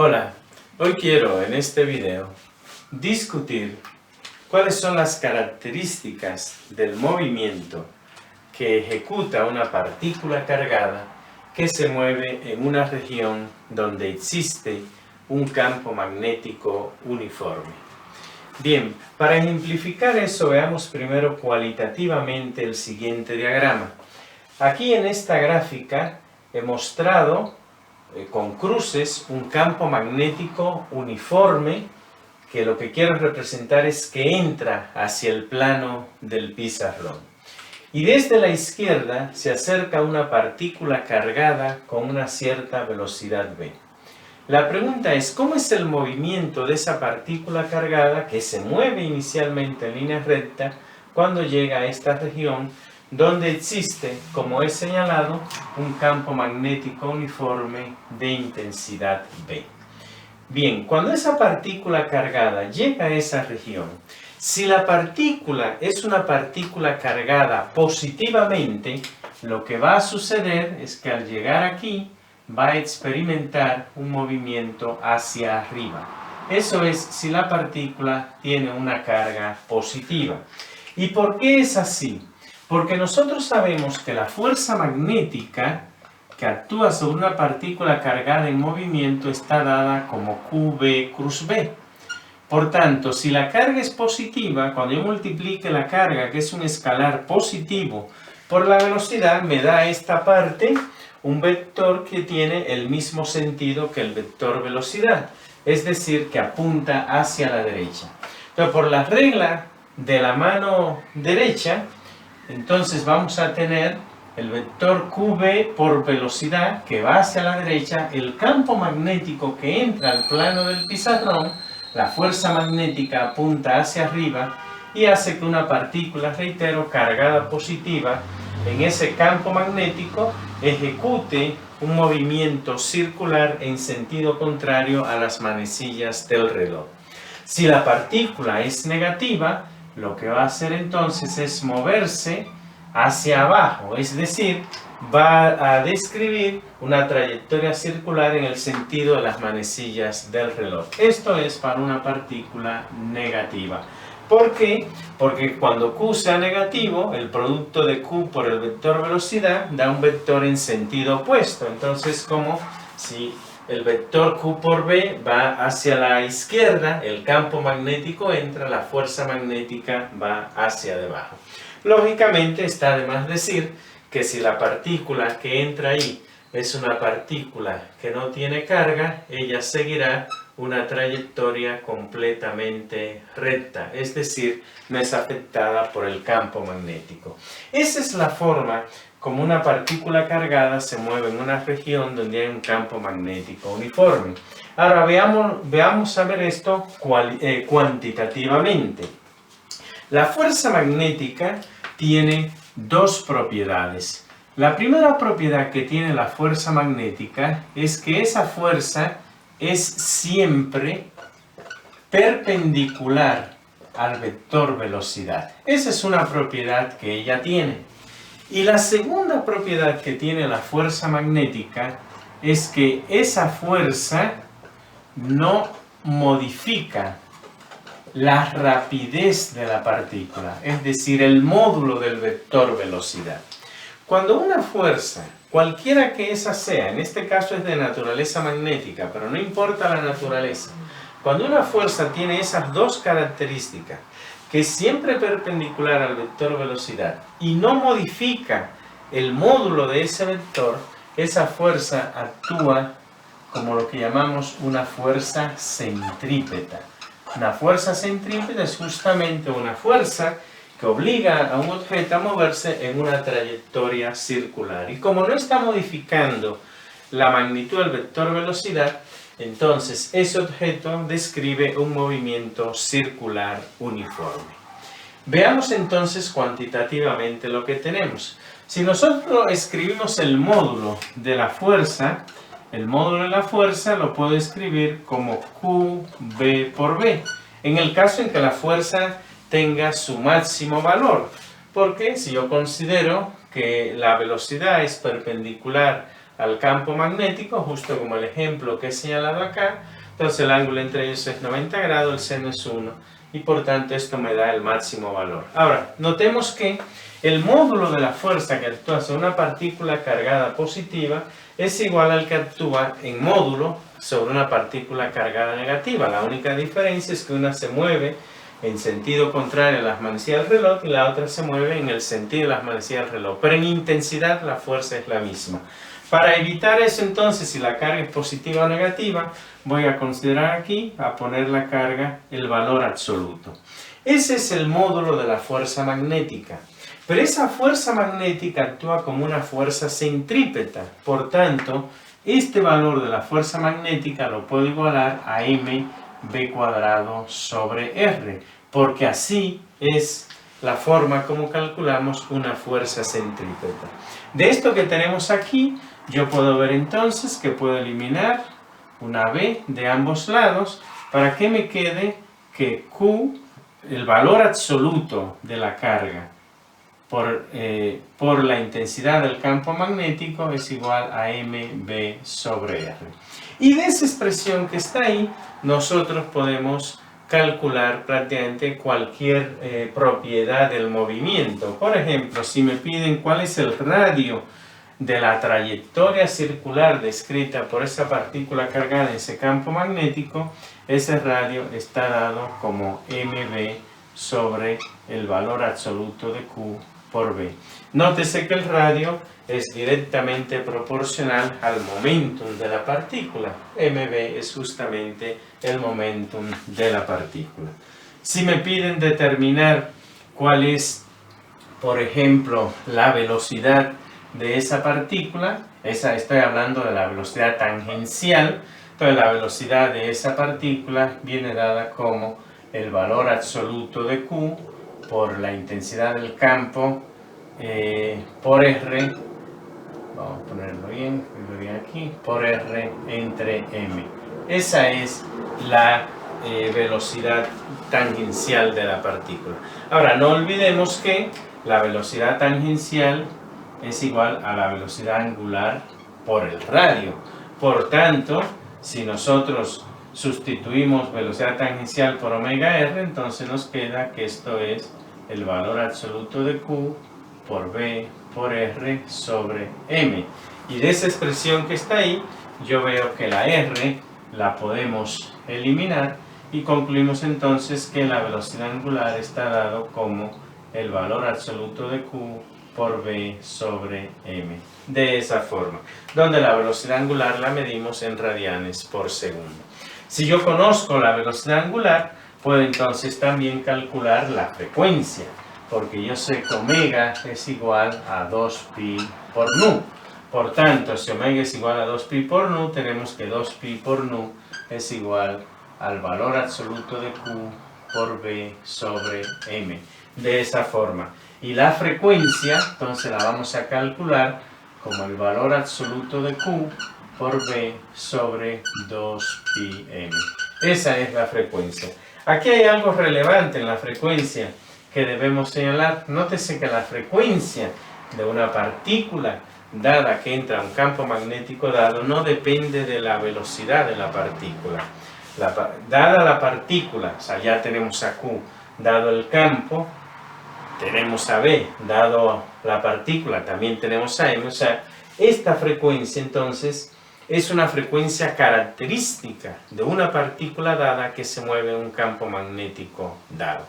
Hola, hoy quiero en este video discutir cuáles son las características del movimiento que ejecuta una partícula cargada que se mueve en una región donde existe un campo magnético uniforme. Bien, para ejemplificar eso veamos primero cualitativamente el siguiente diagrama. Aquí en esta gráfica he mostrado con cruces un campo magnético uniforme que lo que quiero representar es que entra hacia el plano del pizarrón. Y desde la izquierda se acerca una partícula cargada con una cierta velocidad v. La pregunta es, ¿cómo es el movimiento de esa partícula cargada que se mueve inicialmente en línea recta cuando llega a esta región donde existe, como he señalado, un campo magnético uniforme de intensidad V? Bien, cuando esa partícula cargada llega a esa región, si la partícula es una partícula cargada positivamente, lo que va a suceder es que al llegar aquí va a experimentar un movimiento hacia arriba. Eso es si la partícula tiene una carga positiva. ¿Y por qué es así? Porque nosotros sabemos que la fuerza magnética que actúa sobre una partícula cargada en movimiento está dada como QV cruz V. Por tanto, si la carga es positiva, cuando yo multiplique la carga, que es un escalar positivo, por la velocidad, me da esta parte un vector que tiene el mismo sentido que el vector velocidad, es decir, que apunta hacia la derecha. Entonces, por la regla de la mano derecha, entonces vamos a tener el vector QV por velocidad que va hacia la derecha, el campo magnético que entra al plano del pizarrón, la fuerza magnética apunta hacia arriba y hace que una partícula, reitero, cargada positiva en ese campo magnético ejecute un movimiento circular en sentido contrario a las manecillas del reloj. Si la partícula es negativa, lo que va a hacer entonces es moverse hacia abajo, es decir, va a describir una trayectoria circular en el sentido de las manecillas del reloj. Esto es para una partícula negativa. ¿Por qué? Porque cuando Q sea negativo, el producto de Q por el vector velocidad da un vector en sentido opuesto. Entonces, como si el vector Q por V va hacia la izquierda, el campo magnético entra, la fuerza magnética va hacia debajo. Lógicamente está de más decir que si la partícula que entra ahí es una partícula que no tiene carga, ella seguirá una trayectoria completamente recta, es decir, no es afectada por el campo magnético. Esa es la forma como una partícula cargada se mueve en una región donde hay un campo magnético uniforme. Ahora veamos a ver esto cuantitativamente. La fuerza magnética tiene dos propiedades. La primera propiedad que tiene la fuerza magnética es que esa fuerza es siempre perpendicular al vector velocidad. Esa es una propiedad que ella tiene. Y la segunda propiedad que tiene la fuerza magnética es que esa fuerza no modifica la rapidez de la partícula, es decir, el módulo del vector velocidad. Cuando una fuerza, cualquiera que esa sea, en este caso es de naturaleza magnética, pero no importa la naturaleza, cuando una fuerza tiene esas dos características, que es siempre perpendicular al vector velocidad y no modifica el módulo de ese vector, esa fuerza actúa como lo que llamamos una fuerza centrípeta. Una fuerza centrípeta es justamente una fuerza que obliga a un objeto a moverse en una trayectoria circular. Y como no está modificando la magnitud del vector velocidad, entonces ese objeto describe un movimiento circular uniforme. Veamos entonces cuantitativamente lo que tenemos. Si nosotros escribimos el módulo de la fuerza, el módulo de la fuerza lo puedo escribir como QV por V, en el caso en que la fuerza tenga su máximo valor. Porque si yo considero que la velocidad es perpendicular al campo magnético, justo como el ejemplo que he señalado acá. Entonces el ángulo entre ellos es 90 grados, el seno es 1 y por tanto esto me da el máximo valor. Ahora, notemos que el módulo de la fuerza que actúa sobre una partícula cargada positiva es igual al que actúa en módulo sobre una partícula cargada negativa. La única diferencia es que una se mueve en sentido contrario a las manecillas del reloj y la otra se mueve en el sentido de las manecillas del reloj. Pero en intensidad la fuerza es la misma. Para evitar eso entonces, si la carga es positiva o negativa, voy a considerar aquí, a poner la carga, el valor absoluto. Ese es el módulo de la fuerza magnética. Pero esa fuerza magnética actúa como una fuerza centrípeta. Por tanto, este valor de la fuerza magnética lo puedo igualar a mv² sobre r, porque así es la forma como calculamos una fuerza centrípeta. De esto que tenemos aquí, yo puedo ver entonces que puedo eliminar una v de ambos lados para que me quede que Q, el valor absoluto de la carga por la intensidad del campo magnético es igual a mv sobre r. Y de esa expresión que está ahí, nosotros podemos calcular prácticamente cualquier propiedad del movimiento. Por ejemplo, si me piden cuál es el radio de la trayectoria circular descrita por esa partícula cargada en ese campo magnético, ese radio está dado como mv sobre el valor absoluto de Q por V. Nótese que el radio es directamente proporcional al momentum de la partícula. mv es justamente el momentum de la partícula. Si me piden determinar cuál es, por ejemplo, la velocidad de esa partícula, estoy hablando de la velocidad tangencial, entonces la velocidad de esa partícula viene dada como el valor absoluto de Q por la intensidad del campo por R, vamos a ponerlo bien aquí, por R entre M. Esa es la velocidad tangencial de la partícula. Ahora, no olvidemos que la velocidad tangencial es igual a la velocidad angular por el radio. Por tanto, si nosotros sustituimos velocidad tangencial por omega r, entonces nos queda que esto es el valor absoluto de Q por V por R sobre M. Y de esa expresión que está ahí, yo veo que la R la podemos eliminar y concluimos entonces que la velocidad angular está dado como el valor absoluto de Q por V sobre M. De esa forma, donde la velocidad angular la medimos en radianes por segundo. Si yo conozco la velocidad angular, puedo entonces también calcular la frecuencia, porque yo sé que omega es igual a 2pi por nu. Por tanto, si omega es igual a 2pi por nu, tenemos que 2pi por nu es igual al valor absoluto de Q por V sobre M. De esa forma. Y la frecuencia, entonces la vamos a calcular como el valor absoluto de Q por V sobre 2πm. Esa es la frecuencia. Aquí hay algo relevante en la frecuencia que debemos señalar. Nótese que la frecuencia de una partícula dada que entra a un campo magnético dado no depende de la velocidad de la partícula. Dada la partícula, o sea, ya tenemos a Q, dado el campo, tenemos a V, dado la partícula, también tenemos a M. O sea, esta frecuencia entonces es una frecuencia característica de una partícula dada que se mueve en un campo magnético dado.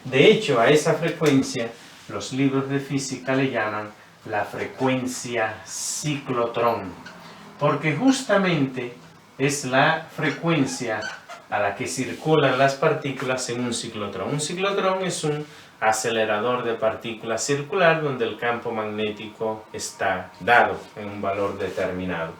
De hecho, a esa frecuencia los libros de física le llaman la frecuencia ciclotrón, porque justamente es la frecuencia a la que circulan las partículas en un ciclotrón. Un ciclotrón es un acelerador de partículas circular donde el campo magnético está dado en un valor determinado.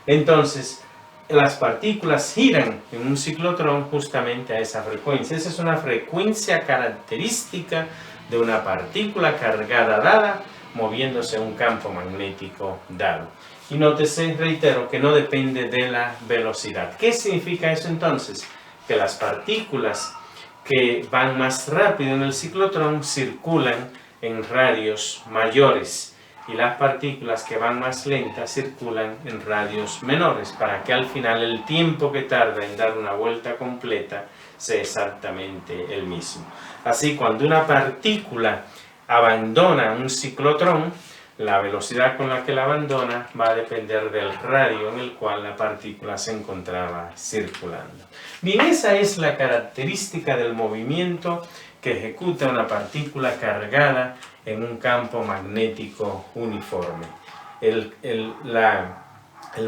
Entonces, las partículas giran en un ciclotrón justamente a esa frecuencia. Esa es una frecuencia característica de una partícula cargada dada moviéndose en un campo magnético dado. Y nótese, reitero, que no depende de la velocidad. ¿Qué significa eso entonces? Que las partículas que van más rápido en el ciclotrón circulan en radios mayores. y las partículas que van más lentas circulan en radios menores, para que al final el tiempo que tarda en dar una vuelta completa sea exactamente el mismo. Así, cuando una partícula abandona un ciclotrón, la velocidad con la que la abandona va a depender del radio en el cual la partícula se encontraba circulando. Bien, esa es la característica del movimiento que ejecuta una partícula cargada en un campo magnético uniforme. El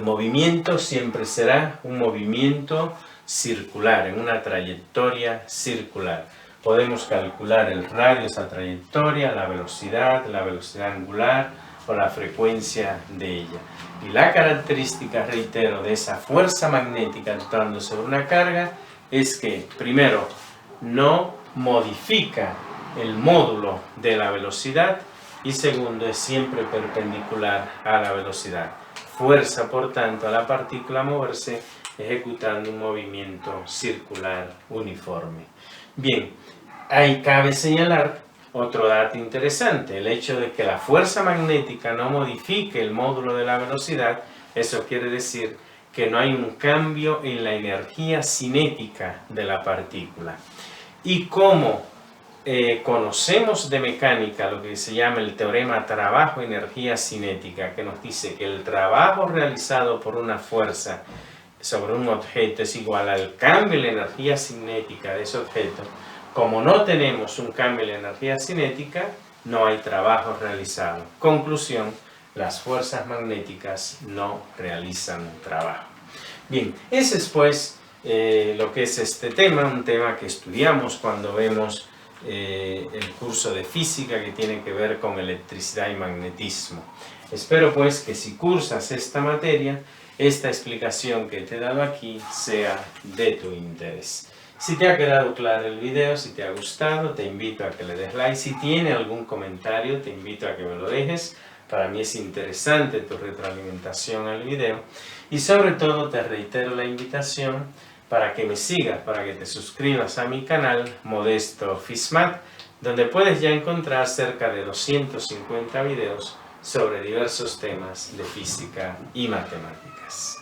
movimiento siempre será un movimiento circular, en una trayectoria circular. Podemos calcular el radio de esa trayectoria, la velocidad angular o la frecuencia de ella. Y la característica, reitero, de esa fuerza magnética actuando sobre una carga es que, primero, no modifica el módulo de la velocidad y segundo, es siempre perpendicular a la velocidad. Fuerza, por tanto, a la partícula a moverse ejecutando un movimiento circular uniforme. Bien, ahí cabe señalar otro dato interesante, el hecho de que la fuerza magnética no modifique el módulo de la velocidad. Eso quiere decir que no hay un cambio en la energía cinética de la partícula. Y como conocemos de mecánica lo que se llama el teorema trabajo-energía cinética, que nos dice que el trabajo realizado por una fuerza sobre un objeto es igual al cambio en la energía cinética de ese objeto. Como no tenemos un cambio en la energía cinética, no hay trabajo realizado. Conclusión, las fuerzas magnéticas no realizan trabajo. Bien, ese es pues lo que es este tema, un tema que estudiamos cuando vemos el curso de física que tiene que ver con electricidad y magnetismo. Espero pues que si cursas esta materia, esta explicación que te he dado aquí sea de tu interés. Si te ha quedado claro el video, si te ha gustado, te invito a que le des like. Si tiene algún comentario, te invito a que me lo dejes. Para mí es interesante tu retroalimentación al video. Y sobre todo te reitero la invitación para que me sigas, para que te suscribas a mi canal Modesto Fismat, donde puedes ya encontrar cerca de 250 videos sobre diversos temas de física y matemáticas.